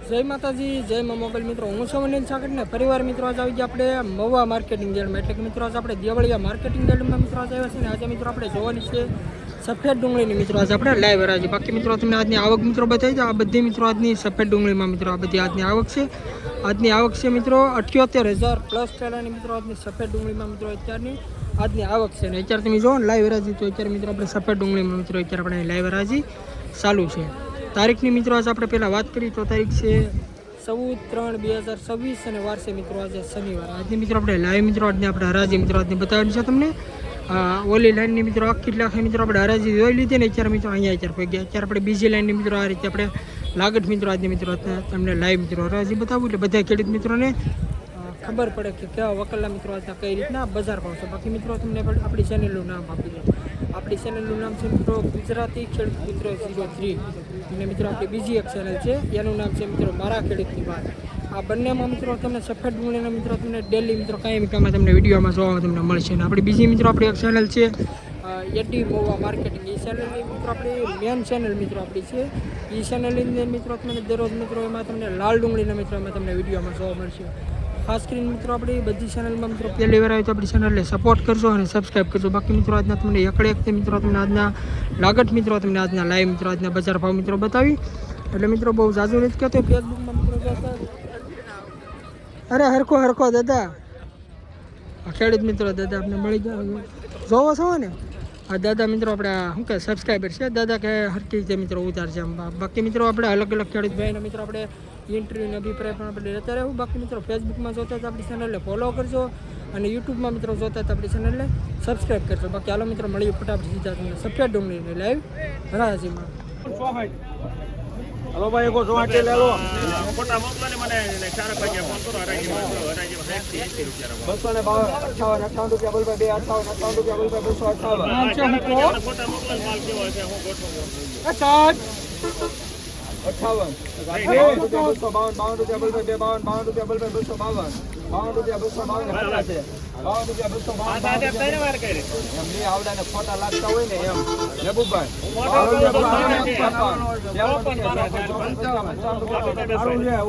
જય માતાજી, જય મા મોબાઈલ મિત્રો. હું છું અનિલ સાગર ને પરિવાર મિત્રો આજ આવી ગયા આપણે મહુવા માર્કેટિંગ યાર્ડમાં. એટલે કે મિત્રો આજ આપણે દેવળિયા માર્કેટિંગ યાર્ડમાં મિત્રો આજ આવ્યા છે ને આજે મિત્રો આપણે જોવાની છે સફેદ ડુંગળીની મિત્રો આજે આપણે લાઈવ હરાજી. બાકી મિત્રો તમને આજની આવક મિત્રો બતાવી દો. આ બધી મિત્રો આજની સફેદ ડુંગળીમાં મિત્રો આ બધી આજની આવક છે. આજની આવક છે મિત્રો 78,000 પ્લસ ટેલાની મિત્રો આજની સફેદ ડુંગળીમાં મિત્રો અત્યારની આજની આવક છે. ને અત્યારે તમે જુઓ ને લાઈવ હરાજી તો અત્યારે મિત્રો આપણે સફેદ ડુંગળીમાં મિત્રો અત્યારે આપણે લાઈવ હરાજી ચાલુ છે. તારીખની મિત્રો આજે આપણે પહેલાં વાત કરી તો તારીખ છે 14/3/2026 અને વાર છે મિત્રો આજે શનિવાર. આજની મિત્રો આપણે લાઈવ મિત્રો આજની આપણે હરાજી મિત્રો આજની બતાવવાની છે તમને. ઓલી લાઈનની મિત્રો આખી લાખની મિત્રો આપણે હરાજી જોઈ લીધી ને અત્યારે મિત્રો અહીંયા અત્યારે પહોંચી ગયા. અત્યારે આપણે બીજી લાઈનની મિત્રો આ રીતે આપણે લાગત મિત્રો આજની મિત્રો તમને લાઈવ મિત્રો હરાજી બતાવું એટલે બધા ખેડૂત મિત્રોને ખબર પડે કે કેવા વકલના મિત્રો આજના કઈ રીતના બજાર ભાવ છે. બાકી મિત્રો તમને આપણી ચેનલનું નામ આપી દે. આપણી ચેનલનું નામ છે મિત્રો ગુજરાતી ખેડૂત મિત્રો 03 અને મિત્રો આપણી બીજી એક ચેનલ છે એનું નામ છે મિત્રો મારા ખેડૂતની વાત. આ બંનેમાં મિત્રો તમને સફેદ ડુંગળીના મિત્રો તમને ડેલી મિત્રો કાંઈ કામમાં તમને વિડીયોમાં જોવા તમને મળશે. અને આપણી બીજી મિત્રો આપણી એક ચેનલ છે એડી મહુવા માર્કેટિંગ. એ ચેનલની મિત્રો આપણી મેન ચેનલ મિત્રો આપણી છે. એ ચેનલની અંદર મિત્રો તમને દરરોજ મિત્રો એમાં તમને લાલ ડુંગળીના મિત્રો એમાં તમને વિડીયોમાં જોવા મળશે. ખાસ કરીને મિત્રો આપણી બધી ચેનલમાં મિત્રો પહેલી વાર આવે તો આપણી ચેનલને સપોર્ટ કરજો અને સબસ્ક્રાઈબ કરજો. બાકી મિત્રો આજના તમને એકડે મિત્રો તમને આજના લાગત મિત્રો તમને આજના લાઈવ મિત્રો આજના બજાર ભાવ મિત્રો બતાવી. એટલે મિત્રો બહુ જાજુ નથી કહેતો. ફેસબુકમાં મિત્રો અરે હરખો દાદા ખેડૂત મિત્રો દાદા આપણે મળી જાય જોવો છો ને. આ દાદા મિત્રો આપણે શું કહે સબસ્ક્રાઈબર છે દાદા કે હરકી રીતે મિત્રો ઉતાર છે. બાકી મિત્રો આપણે અલગ અલગ ખેડૂત ભાઈના મિત્રો આપણે ઇન્ટરવ્યૂનો અભિપ્રાય પણ આપણે લેતા રહેવું. બાકી મિત્રો ફેસબુકમાં જોતા તો આપણી ચેનલને ફોલો કરજો અને યુટ્યુબમાં મિત્રો જોતા તો આપણી ચેનલને સબસ્ક્રાઈબ કરજો. બાકી હાલો મિત્રો મળીએ ફટાફટ સીધા તમને સફેદ ડુંગળીની લાઈવ હરાજીમાં. હલો ભાઈ કો જો આટલે લે લો ફોટા મોકલો ને મને 4 વાગ્યા ફોન કરો હરાજીમાં 280 રૂપિયા 258 બોલ ભાઈ 258 રૂપિયા બોલ ભાઈ 258 ફોટા મોકલો માલ કેવો છે હું ગોઠવું 58 52 રૂપિયા બોલ ભાઈ 52 રૂપિયા બોલ ભાઈ 252 છે 52 રૂપિયા 252 વાર કરે એમ ની આવડાને ફોટા લાગતા હોય ને એમ લેબુભાઈ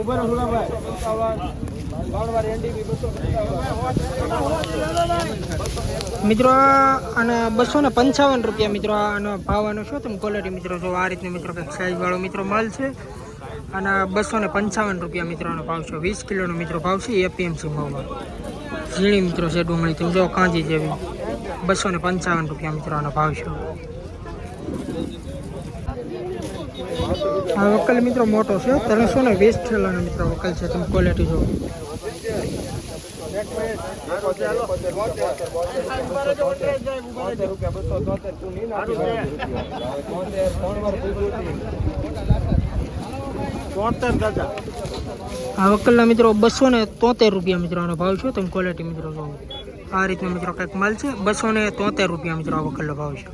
ઉભર મિત્રો અને 255 રૂપિયા મિત્રો આનો ભાવ આનો શું તમે ક્વોલિટી મિત્રો જો આ રીતનો મિત્રો કંઈક સાઈઝવાળો મિત્રો માલ છે. અને 255 રૂપિયા મિત્રોનો ભાવ છે. 20 કિલોનો મિત્રો ભાવ છે એપીએમસી મહુવા. ઝીણી મિત્રો છે ડુંગળી તમે જો કાંજી જેવી 255 રૂપિયા મિત્રોનો ભાવ છે. આ વકલ મિત્રો મોટો છે 320 ઠેલાનો મિત્રો વકલ છે. તમે ક્વોલિટી જો આ વકલના મિત્રો 273 રૂપિયા મિત્રોનો ભાવ છે. તમે ક્વોલિટી મિત્રો જો આ રીતનો મિત્રો કંઈક માલ છે. 273 રૂપિયા મિત્રો આ વકલનો ભાવ છે.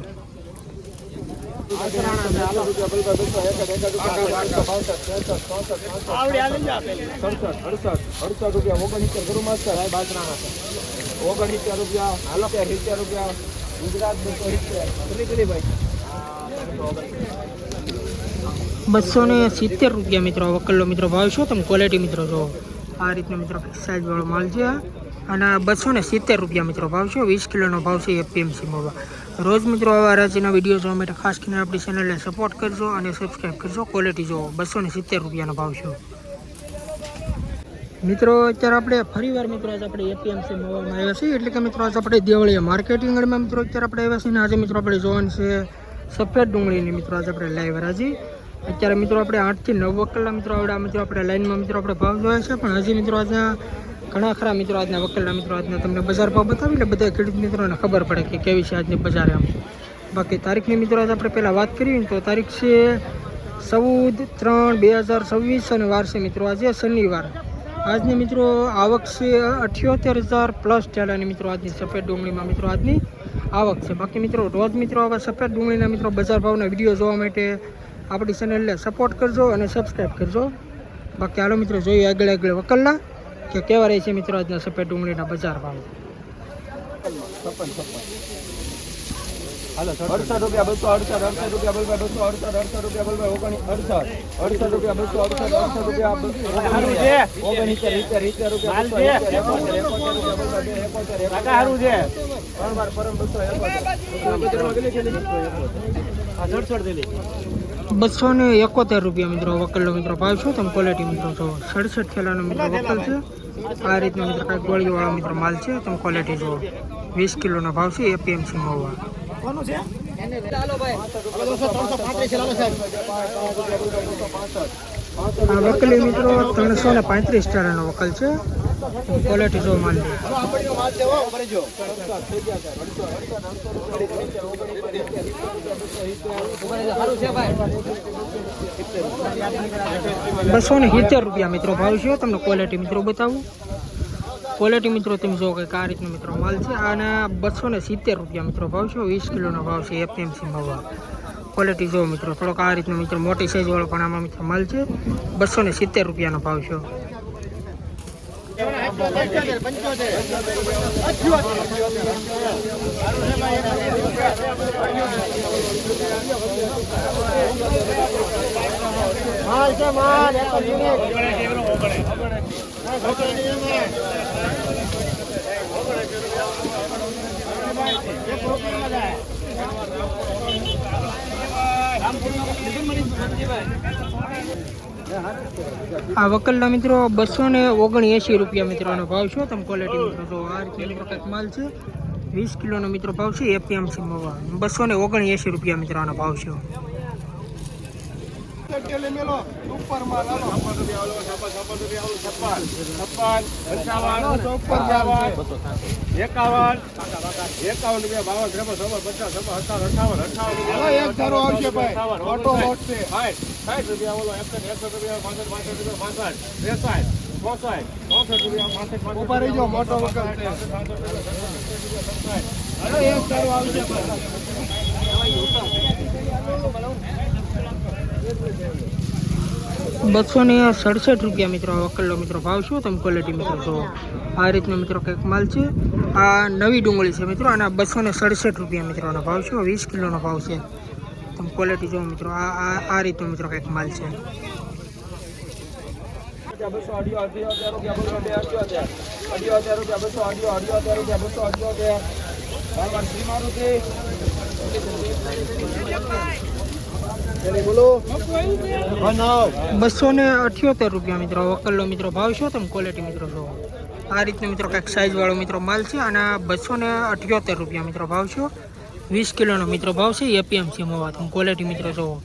₹270 રૂપિયા મિત્રો વકલનો મિત્રો ભાવ છે. તમે ક્વોલિટી મિત્રો જો આ રીતનો મિત્રો સાઈઝ વાળો માલ છે. અને 270 રૂપિયા મિત્રો ભાવ છે. 20 કિલોનો ભાવ છે એપીએમસી મહુવા. રોજ મિત્રો આવા હરાજીના વિડીયો જોવા માટે ખાસ કરીને આપણી ચેનલને સપોર્ટ કરજો અને સબસ્ક્રાઈબ કરજો. ક્વોલિટી જો 270 રૂપિયાનો ભાવ છે મિત્રો. અત્યારે આપણે ફરીવાર મિત્રો આજે આપણે એપીએમસી મહુવામાં આવ્યા છીએ. એટલે કે મિત્રો આજે આપણે દેવળિયા માર્કેટિંગ યાર્ડમાં મિત્રો અત્યારે આપણે આવ્યા છીએ. આજે મિત્રો આપણે જોવાનું છે સફેદ ડુંગળીની મિત્રો આજે આપણે લાઈવ હરાજી. અત્યારે મિત્રો આપણે 8 થી 9 વકલના મિત્રો આવડા મિત્રો આપણે લાઈનમાં મિત્રો આપણે ભાવ જોયા છે. પણ હજી મિત્રો આજના ઘણા ખરા મિત્રો આજના વકલના મિત્રો આજના તમને બજાર ભાવ બતાવી એટલે બધા ખેડૂત મિત્રોને ખબર પડે કે કેવી છે આજની બજાર એમ. બાકી તારીખની મિત્રો આજે આપણે પહેલાં વાત કરીએ તો તારીખ છે 14/3/2026 અને વાર છે મિત્રો આજે શનિવાર. આજની મિત્રો આવક છે 78,000 પ્લસ ટેલાની મિત્રો આજની સફેદ ડુંગળીમાં મિત્રો આજની આવક છે. બાકી મિત્રો રોજ મિત્રો આવા સફેદ ડુંગળીના મિત્રો બજાર ભાવના વિડીયો જોવા માટે આપણી ચેનલને સપોર્ટ કરજો અને સબસ્ક્રાઈબ કરજો. બાકી હાલો મિત્રો જોઈએ આગળ વકલના કે કેવા રહે છે મિત્રો આજના સફેદ ડુંગળીના બજાર ભાવ. 56 68 રૂપિયા 268 રૂપિયા બોલ ભાઈ 268 રૂપિયા બોલ ભાઈ 68 રૂપિયા 268 રૂપિયા 69 રૂપિયા 271 રૂપિયા મિત્રો વકલનો મિત્રો ભાવ છો તમે ક્વોલિટી મિત્રો જો 67 થેલાનો મિત્રો વકલ છે આ રીતનો મિત્રો કાંઈક ગોળીવાળો મિત્રો માલ છે તમે ક્વોલિટી જો 20 કિલોનો ભાવ છે એપીએમસી મહુવા આ વકલી મિત્રો 335 ટારાનો વકલ છે ક્વોલિટી જો માલ છે ₹270 મિત્રો ભાવ છે તમને ક્વોલિટી મિત્રો બતાવું ક્વોલિટી મિત્રો તમે જો કે આ રીતનો મિત્રો માલ છે અને ₹270 મિત્રો ભાવ છે 20 કિલોનો ભાવ છે એપીએમસી મહુવા ક્વોલિટી જો મિત્રો થોડોક આ રીતનો મિત્રો મોટી સાઈઝવાળો પણ આમાં મિત્રો માલ છે ₹270 નો ભાવ છે આ વકલના મિત્રો ₹279 મિત્રોનો ભાવ છે તમે ક્વોલિટી મિત્રો જો આ રીતે મિત્રો કંઈક માલ છે 20 કિલોનો મિત્રો ભાવ છે એપીએમસી મહુવા ₹279 મિત્રોનો ભાવ છે ₹267 મિત્રો વકલનો મિત્રો ભાવ શું તમે ક્વોલિટી મિત્રો જો આ રીતનો મિત્રો કંઈક માલ છે આ નવી ડુંગળી છે મિત્રો અને ₹267 મિત્રોનો ભાવ છે 20 કિલોનો ભાવ છે તમે ક્વોલિટી જો મિત્રો આ રીતનો મિત્રો કંઈક માલ છે ₹278 મિત્રો વકલનો મિત્રો ભાવ છો તમે ક્વોલિટી મિત્રો જો આ રીતનો મિત્રો કંઈક સાઈઝવાળો મિત્રો માલ છે અને ₹278 મિત્રો ભાવ છો 20 કિલોનો મિત્રો ભાવ છે એપીએમસી મહુવા તમે ક્વોલિટી મિત્રો જો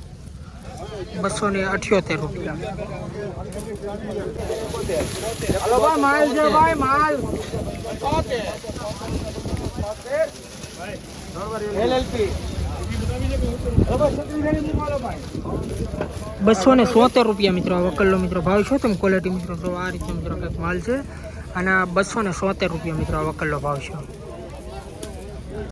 ₹278 માલ છે ભાઈ માલ LLP ₹270 મિત્રો વકલનો મિત્રો ભાવ છો તમે ક્વોલિટી મિત્રો જો આ રીતનો મિત્રો કંઈક માલ છે અને ₹270 મિત્રો વકલનો ભાવ છે